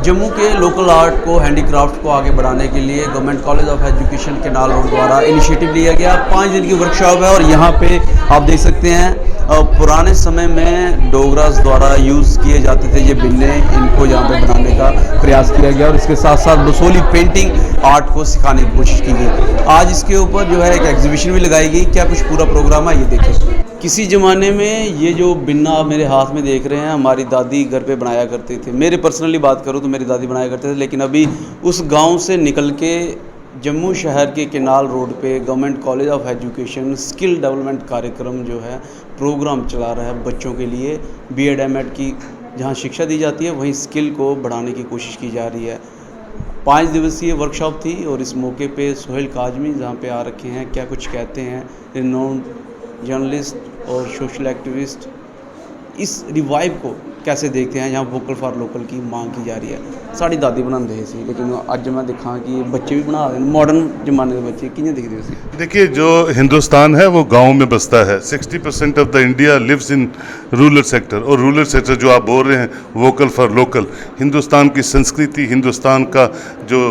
जम्मू के local art को, handicraft को आगे बढ़ाने के लिए government college of education canal road द्वारा इनिशिएटिव लिया गया। 5 दिन की वर्कशॉप है और यहाँ पे आप देख सकते हैं पुराने समय में डोगरास द्वारा यूज़ किए जाते थे ये बिन्ने, इनको यहाँ पे बनाने का प्रयास किया गया और इसके साथ साथ बसोली पेंटिंग आर्ट को सिखाने की कोशिश की गई। आज इसके ऊपर जो है एक एग्जीबिशन भी लगाई गई। क्या कुछ पूरा प्रोग्राम है ये देखें। किसी ज़माने में ये जो बिन्ना आप मेरे हाथ में देख रहे हैं, हमारी दादी घर पे बनाया करते थे। मेरे पर्सनली बात करूँ तो मेरी दादी बनाया करते थे, लेकिन अभी उस गांव से निकल के जम्मू शहर के केनाल रोड पे government college of education skill development कार्यक्रम जो है प्रोग्राम चला रहा है बच्चों के लिए। बीएड एमएड की जहाँ शिक्षा दी जाती है वहीं स्किल को बढ़ाने की कोशिश की जा रही है। 5 दिवसीय वर्कशॉप थी और इस मौके पे सोहेल काजमी जहाँ पे आ रखे हैं, क्या कुछ कहते हैं, रिनाउंड जर्नलिस्ट और सोशल एक्टिविस्ट इस रिवाइव को कैसे देखते हैं जहाँ वोकल फॉर लोकल की मांग की जा रही है। साड़ी दादी बनाते हैं सी, लेकिन अज मैं देखा कि बच्चे भी बना रहे हैं, मॉडर्न जमाने के बच्चे किन्हें देखते हो। देखिए, जो हिंदुस्तान है वो गांव में बसता है। 60% of the India lives in rural sector, और रूरल सेक्टर जो आप बोल रहे हैं वोकल फॉर लोकल, हिंदुस्तान की संस्कृति, हिंदुस्तान का जो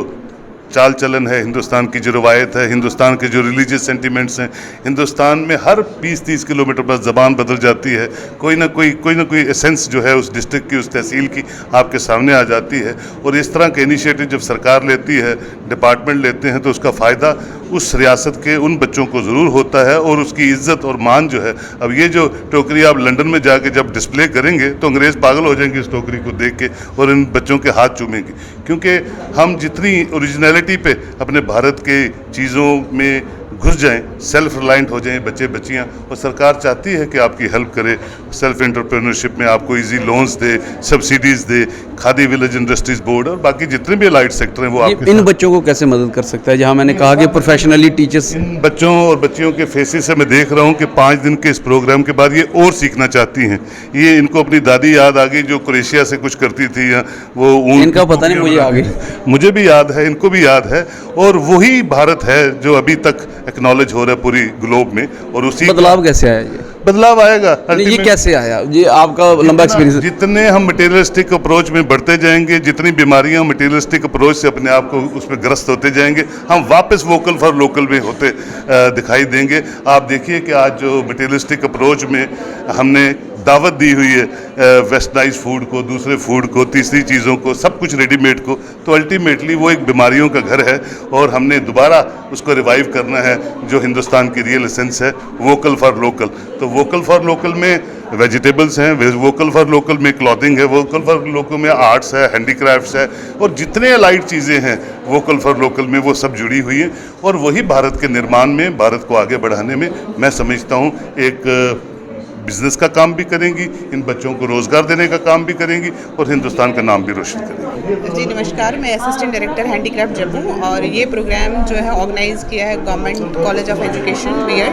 चाल चलन है, हिंदुस्तान की जो रवायत है, हिंदुस्तान के जो रिलीजियस सेंटिमेंट्स हैं, हिंदुस्तान में हर 20-30 किलोमीटर पर ज़बान बदल जाती है। कोई ना कोई एसेंस जो है उस डिस्ट्रिक्ट की, उस तहसील की आपके सामने आ जाती है। और इस तरह के इनिशिएटिव जब सरकार लेती है, डिपार्टमेंट लेते हैं, तो उसका फ़ायदा उस रियासत के उन बच्चों को ज़रूर होता है और उसकी इज़्ज़त और मान जो है। अब ये जो टोकरी आप लंदन में जाके जब डिस्प्ले करेंगे तो अंग्रेज़ पागल हो जाएंगे इस टोकरी को देख के और इन बच्चों के हाथ चूमेंगे, क्योंकि हम जितनी ओरिजिनलिटी पे अपने भारत के चीज़ों में घुस जाएं, सेल्फ रिलायंट हो जाएं बच्चे बच्चियां, और सरकार चाहती है कि आपकी हेल्प करे, सेल्फ एंटरप्रेन्योरशिप में आपको इजी लोन्स दे, सब्सिडीज़ दे, खादी विलेज इंडस्ट्रीज बोर्ड और बाकी जितने भी अलाइड सेक्टर हैं वो आपके इन बच्चों को कैसे मदद कर सकता है, जहां मैंने कहा कि प्रोफेशनली टीचर्स। इन बच्चों और बच्चियों के फेसेस से मैं देख रहा हूँ कि 5 दिन के इस प्रोग्राम के बाद ये और सीखना चाहती हैं। ये इनको अपनी दादी याद आ गई जो क्रोएशिया से कुछ करती थी, या वो इनका पता नहीं, मुझे आ गई, मुझे भी याद है, इनको भी याद है। और वही भारत है जो अभी तक एक्नॉलेज हो रहा है पूरी ग्लोब में। और उसी बदलाव कैसे आया, ये बदलाव आएगा, ये कैसे आया, ये आपका लंबा एक्सपीरियंस। जितने हम मटेरियलिस्टिक अप्रोच में बढ़ते जाएंगे, जितनी बीमारियां मटेरियलिस्टिक अप्रोच से अपने आप को उस पर ग्रस्त होते जाएंगे, हम वापस वोकल फॉर लोकल में होते दिखाई देंगे। आप देखिए कि आज जो मटेरियलिस्टिक अप्रोच में हमने दावत दी हुई है वेस्टर्नाइज फूड को, दूसरे फूड को, तीसरी चीज़ों को, सब कुछ रेडीमेड को, तो अल्टीमेटली वो एक बीमारियों का घर है और हमने दोबारा उसको रिवाइव करना है जो हिंदुस्तान की रियल एसेंस है, वोकल फॉर लोकल। तो वोकल फॉर लोकल में वेजिटेबल्स हैं, वोकल फॉर लोकल में क्लॉथिंग है, वोकल फॉर लोकल में आर्ट्स है, हैंडीक्राफ्ट्स है, और जितने अलाइड चीज़ें हैं वोकल फॉर लोकल में वो सब जुड़ी हुई हैं। और वही भारत के निर्माण में, भारत को आगे बढ़ाने में मैं समझता हूँ एक बिजनेस का काम भी करेंगी, इन बच्चों को रोजगार देने का काम भी करेंगी और हिंदुस्तान का नाम भी रोशन करेंगी। जी नमस्कार, मैं असिस्टेंट डायरेक्टर हैंडीक्राफ्ट जम्मू, और ये प्रोग्राम जो है ऑर्गेनाइज किया है government college of education BEd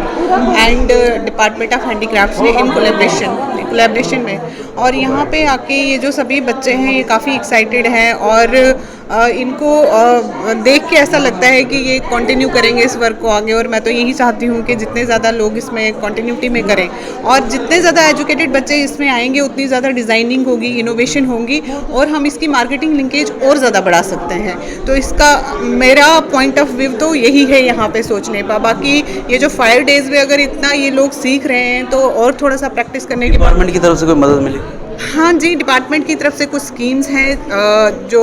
and department of handicrafts ने इन कोलैबोरेशन में। और यहाँ पे आके ये जो सभी बच्चे हैं ये काफ़ी एक्साइटेड हैं और इनको देख के ऐसा लगता है कि ये कंटिन्यू करेंगे इस वर्क को आगे। और मैं तो यही चाहती हूँ कि जितने ज़्यादा लोग इसमें कंटिन्यूटी में करें और जितने ज़्यादा एजुकेटेड बच्चे इसमें आएंगे उतनी ज़्यादा डिज़ाइनिंग होगी, इनोवेशन होंगी और हम इसकी मार्केटिंग लिंकेज और ज़्यादा बढ़ा सकते हैं। तो इसका मेरा पॉइंट ऑफ व्यू तो यही है यहाँ पे सोचने का। बाकी ये जो 5 डेज़ में अगर इतना ये लोग सीख रहे हैं तो और थोड़ा सा प्रैक्टिस करने के डिपार्टमेंट की तरफ से कोई मदद मिली। हाँ जी, डिपार्टमेंट की तरफ से कुछ स्कीम्स हैं जो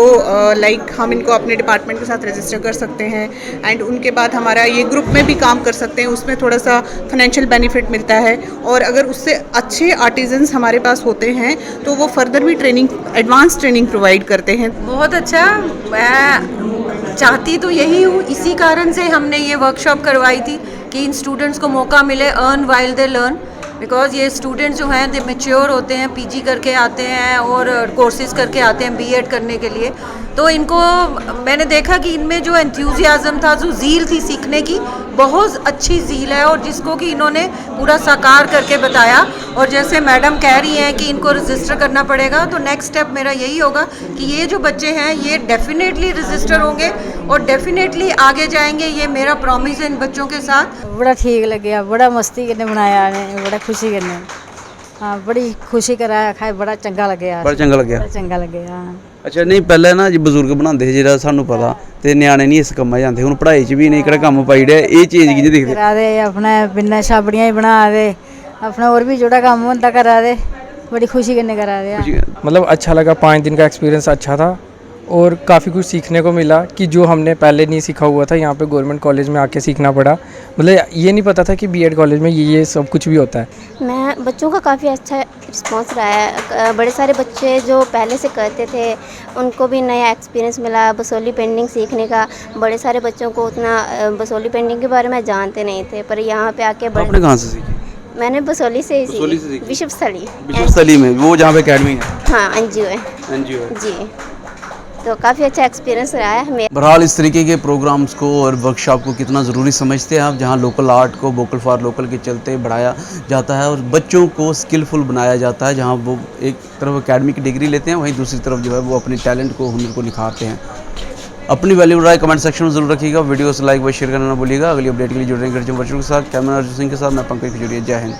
लाइक हम इनको अपने डिपार्टमेंट के साथ रजिस्टर कर सकते हैं एंड उनके बाद हमारा ये ग्रुप में भी काम कर सकते हैं, उसमें थोड़ा सा फाइनेंशियल बेनिफिट मिलता है। और अगर उससे अच्छे आर्टिजन्स हमारे पास होते हैं तो वो फर्दर भी ट्रेनिंग, एडवांस ट्रेनिंग प्रोवाइड करते हैं। बहुत अच्छा, मैं चाहती तो यही हूँ, इसी कारण से हमने ये वर्कशॉप करवाई थी कि इन स्टूडेंट्स को मौका मिले earn while they learn. Because ये स्टूडेंट्स जो हैं दे मैच्योर होते हैं, पीजी करके आते हैं और कोर्सेज करके आते हैं बीएड करने के लिए। तो इनको मैंने देखा कि इनमें जो एंथुजियाज्म था, जो ज़ील थी सीखने की, बहुत अच्छी ज़ील है और जिसको कि इन्होंने पूरा साकार करके बताया। और जैसे मैडम कह रही हैं कि इनको रजिस्टर करना पड़ेगा, तो नेक्स्ट स्टेप मेरा यही होगा कि ये जो बच्चे हैं ये डेफिनेटली रजिस्टर होंगे और डेफिनेटली आगे जाएंगे। ये मेरा प्रॉमिस है इन बच्चों के साथ। बड़ा ठीक लगे, बड़ा मस्ती करने बनाया, बड़ा खुशी करने। हाँ बड़ी खुशी कराया खाए बड़ा चंगा लगे बड़ा चंगा लग्या बड़ा चंगा लगे हाँ ਅੱਛਾ ਨਹੀਂ ਪਹਿਲਾਂ ਨਾ ਜੀ ਬਜ਼ੁਰਗ ਬਣਾਉਂਦੇ ਸੀ ਜਿਹੜਾ ਸਾਨੂੰ ਪਤਾ ਤੇ ਨਿਆਣੇ ਨਹੀਂ ਇਸ ਕੰਮਾਂ 'ਚ ਜਾਂਦੇ ਹੁਣ ਪੜ੍ਹਾਈ 'ਚ ਵੀ ਨਹੀਂ ਕਿਹੜਾ ਕੰਮ ਪਾਈ ਡਿਆ ਇਹ ਚੀਜ਼ ਕਿੰਜ ਦਿਖਦੇ करा दे अपने बिन्ना छाबड़ियाँ ही बना दे अपना और भी जोड़ा काम होता करा दे बड़ी खुशी करने करा दे मतलब अच्छा लगा, 5 दिन का एक्सपीरियंस अच्छा था और काफ़ी कुछ सीखने को मिला कि जो हमने पहले नहीं सीखा हुआ था यहाँ पे गवर्नमेंट कॉलेज में आके सीखना पड़ा। मतलब ये नहीं पता था कि बीएड कॉलेज में ये सब कुछ भी होता है। मैं बच्चों का काफ़ी अच्छा रिस्पांस रहा है। बड़े सारे बच्चे जो पहले से करते थे उनको भी नया एक्सपीरियंस मिला बसोली पेंटिंग सीखने का। बड़े सारे बच्चों को उतना बसोली पेंटिंग के बारे में जानते नहीं थे, पर यहाँ पे आके आपने कहाँ से सीखी? मैंने बसोली से ही बसोली से सीखी, सीखी? विश्वस्थली विश्वस्थली में वो जहाँ पे अकेडमी है हाँ एनजीओ है एनजीओ है। जी, तो काफ़ी अच्छा एक्सपीरियंस रहा है हमें। बहरहाल इस तरीके के प्रोग्राम्स को और वर्कशॉप को कितना ज़रूरी समझते हैं आप, जहां लोकल आर्ट को वोकल फॉर लोकल के चलते बढ़ाया जाता है और बच्चों को स्किलफुल बनाया जाता है। जहां वो एक तरफ एकेडमिक डिग्री लेते हैं, वहीं दूसरी तरफ जो है वो अपने टैलेंट को हुनर को निखारते हैं। अपनी वैल्यू राय कमेंट सेक्शन में जरूर रखिएगा, वीडियो से लाइक व शेयर करना ना भूलिएगा। अगली अपडेट के लिए जुड़ रहे हैं वर्चुअल के साथ। कैमरा अर्जुन सिंह के साथ मैं पंकज खजूरिया। जय हिंद।